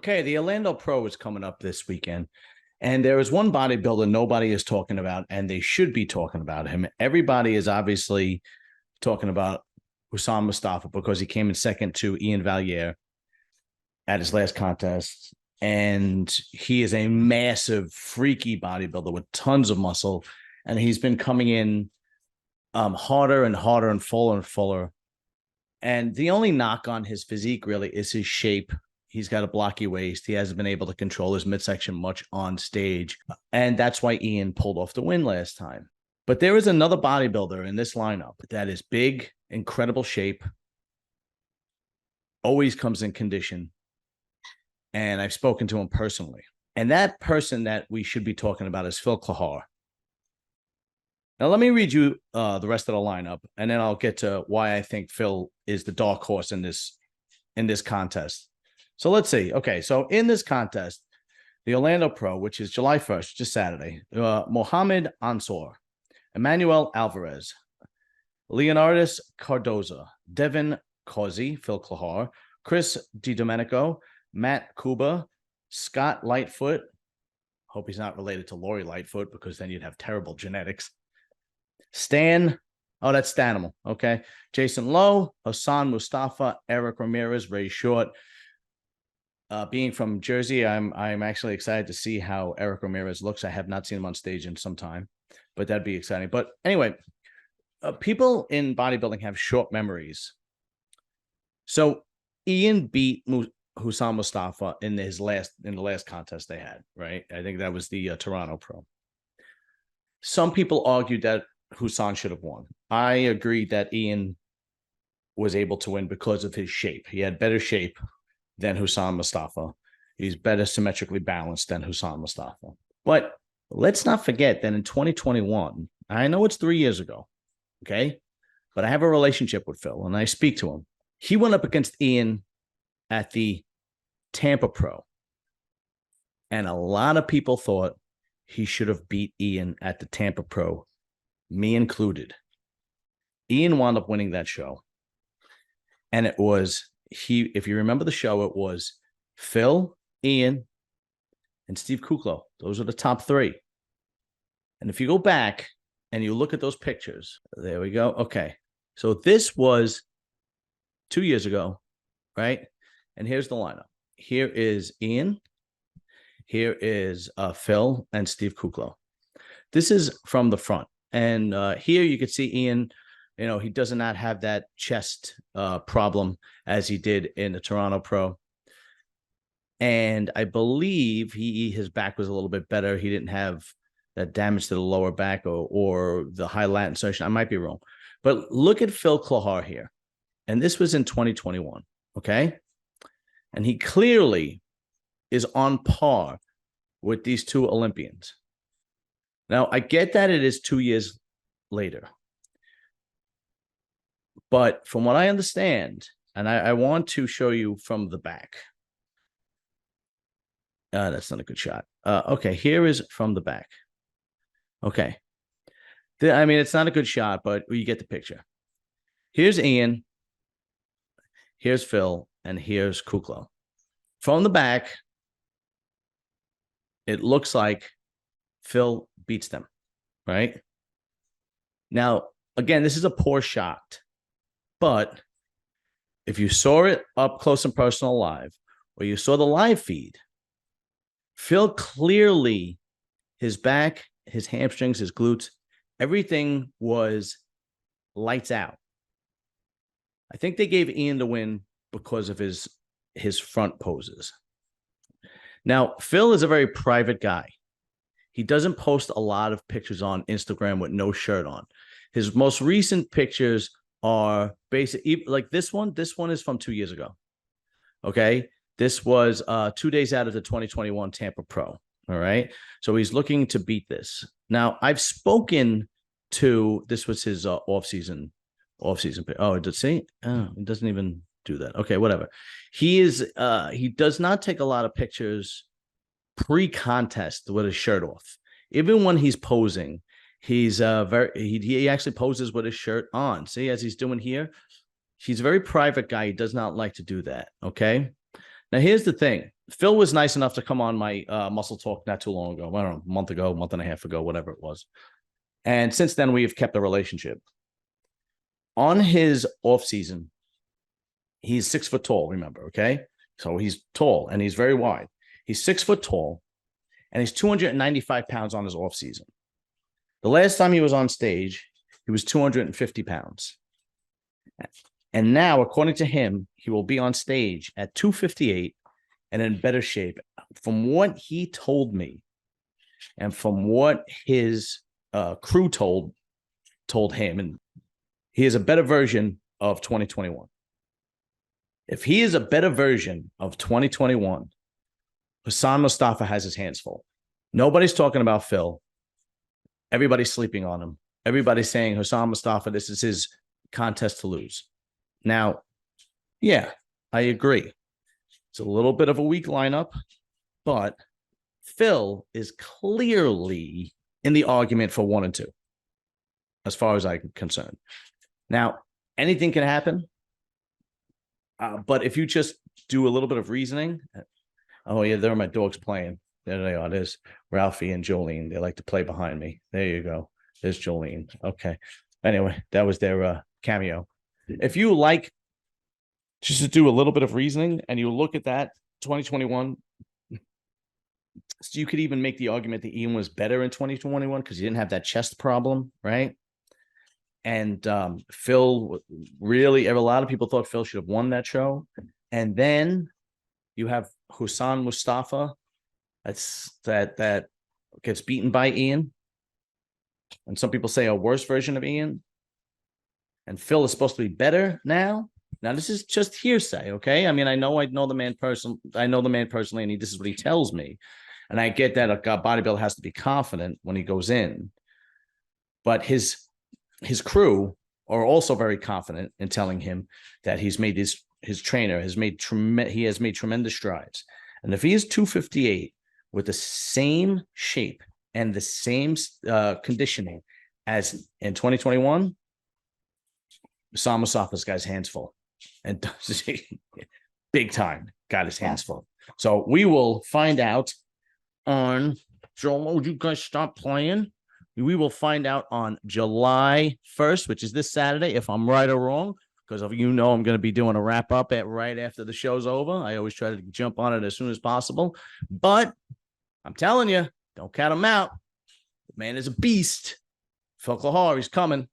Okay, the Orlando Pro is coming up this weekend, and there is one bodybuilder nobody is talking about, and they should be talking about him. Everybody is obviously talking about Hassan Mustafa because he came in second to Ian Valier at his last contest, and he is a massive, freaky bodybuilder with tons of muscle, and he's been coming in harder and harder and fuller and fuller. And the only knock on his physique really is his shape. He's got a blocky waist. He hasn't been able to control his midsection much on stage. And that's why Ian pulled off the win last time. But there is another bodybuilder in this lineup that is big, incredible shape, always comes in condition. And I've spoken to him personally. And that person that we should be talking about is Phil Klahar. Now, let me read you the rest of the lineup, and then I'll get to why I think Phil is the dark horse in this contest. So let's see. Okay, so in this contest, the Orlando Pro, which is July 1st, just Saturday, Mohamed Ansor, Emmanuel Alvarez, Leonardus Cardoza, Devin Causey, Phil Klahar, Chris DiDomenico, Matt Kuba, Scott Lightfoot. Hope he's not related to Lori Lightfoot because then you'd have terrible genetics. Stan, oh, that's Stanimal. Okay. Jason Lowe, Hassan Mustafa, Eric Ramirez, Ray Short. Being from Jersey, I'm actually excited to see how Eric Ramirez looks. I have not seen him on stage in some time, but that'd be exciting. But anyway, people in bodybuilding have short memories. So Ian beat Hassan Mustafa in the last contest they had, right? I think that was the Toronto Pro. Some people argued that Hassan should have won. I agree that Ian was able to win because of his shape. He had better shape than Hassan Mustafa. He's better symmetrically balanced than Hassan Mustafa. But let's not forget that in 2021, I know it's 3 years ago, okay? But I have a relationship with Phil, and I speak to him. He went up against Ian at the Tampa Pro, and a lot of people thought he should have beat Ian at the Tampa Pro, me included. Ian wound up winning that show. And it was, if you remember the show, it was Phil, Ian, and Steve Kuklo. Those are the top three. And if you go back and you look at those pictures, there we go. Okay. So this was 2 years ago, right? And here's the lineup. Here is Ian. Here is Phil and Steve Kuklo. This is from the front. And here you can see Ian, you know, he does not have that chest problem as he did in the Toronto Pro. And I believe his back was a little bit better. He didn't have that damage to the lower back or the high lat insertion. I might be wrong. But look at Phil Klahar here. And this was in 2021, okay? And he clearly is on par with these two Olympians. Now, I get that it is 2 years later. But from what I understand, and I want to show you from the back. That's not a good shot. Okay, here is from the back. Okay. I mean, it's not a good shot, but you get the picture. Here's Ian. Here's Phil. And here's Kuklo. From the back, it looks like Phil beats them, right? Now, again, this is a poor shot, but if you saw it up close and personal live, or you saw the live feed, Phil clearly, his back, his hamstrings, his glutes, everything was lights out. I think they gave Ian the win because of his front poses. Now, Phil is a very private guy. He doesn't post a lot of pictures on Instagram with no shirt on. His most recent pictures are basically like this one. This one is from 2 years ago. Okay. This was 2 days out of the 2021 Tampa Pro. All right. So he's looking to beat this. Now, I've spoken to, this was his off-season. Oh, did see? Oh, it doesn't even do that. Okay, whatever. He does not take a lot of pictures pre-contest with his shirt off. Even when he's posing, he's he actually poses with his shirt on. See, as he's doing here, he's a very private guy. He does not like to do that. Okay. Now here's the thing. Phil was nice enough to come on my Muscle Talk not too long ago. I don't know, a month ago, month and a half ago, whatever it was. And since then, we've kept a relationship. On his off season, he's 6 foot tall, remember, okay? So he's tall and he's very wide. He's 6 foot tall and he's 295 pounds on his off season. The last time he was on stage, he was 250 pounds. And now, according to him, he will be on stage at 258 and in better shape. From what he told me and from what his crew told him, and he is a better version of 2021. If he is a better version of 2021, Hassan Mustafa has his hands full. Nobody's talking about Phil. Everybody's sleeping on him. Everybody's saying, Hassan Mustafa, this is his contest to lose. Now, yeah, I agree. It's a little bit of a weak lineup, but Phil is clearly in the argument for 1 and 2, as far as I'm concerned. Now, anything can happen, but if you just do a little bit of reasoning, oh, yeah, there are my dogs playing. There they are. There's Ralphie and Jolene. They like to play behind me. There you go. There's Jolene. Okay. Anyway, that was their cameo. If you like just to do a little bit of reasoning and you look at that 2021, so you could even make the argument that Ian was better in 2021 because he didn't have that chest problem, right? And Phil really, a lot of people thought Phil should have won that show. And then you have Hassan Mustafa that gets beaten by Ian. And some people say a worse version of Ian. And Phil is supposed to be better now. Now, this is just hearsay, okay? I mean, I know the man personally, and this is what he tells me. And I get that a bodybuilder has to be confident when he goes in. But his crew are also very confident in telling him that he's made his trainer has made tremendous strides. And if he is 258 with the same shape and the same conditioning as in 2021, Hassan Mustafa's got his hands full, and big time got his hands full. So we will find out on Joel. You guys stop playing. We will find out on July 1st, which is this Saturday, if I'm right or wrong, because I'm going to be doing a wrap up right after the show's over. I always try to jump on it as soon as possible, but I'm telling you, don't count him out. The man is a beast. Phil Kahar, he's coming.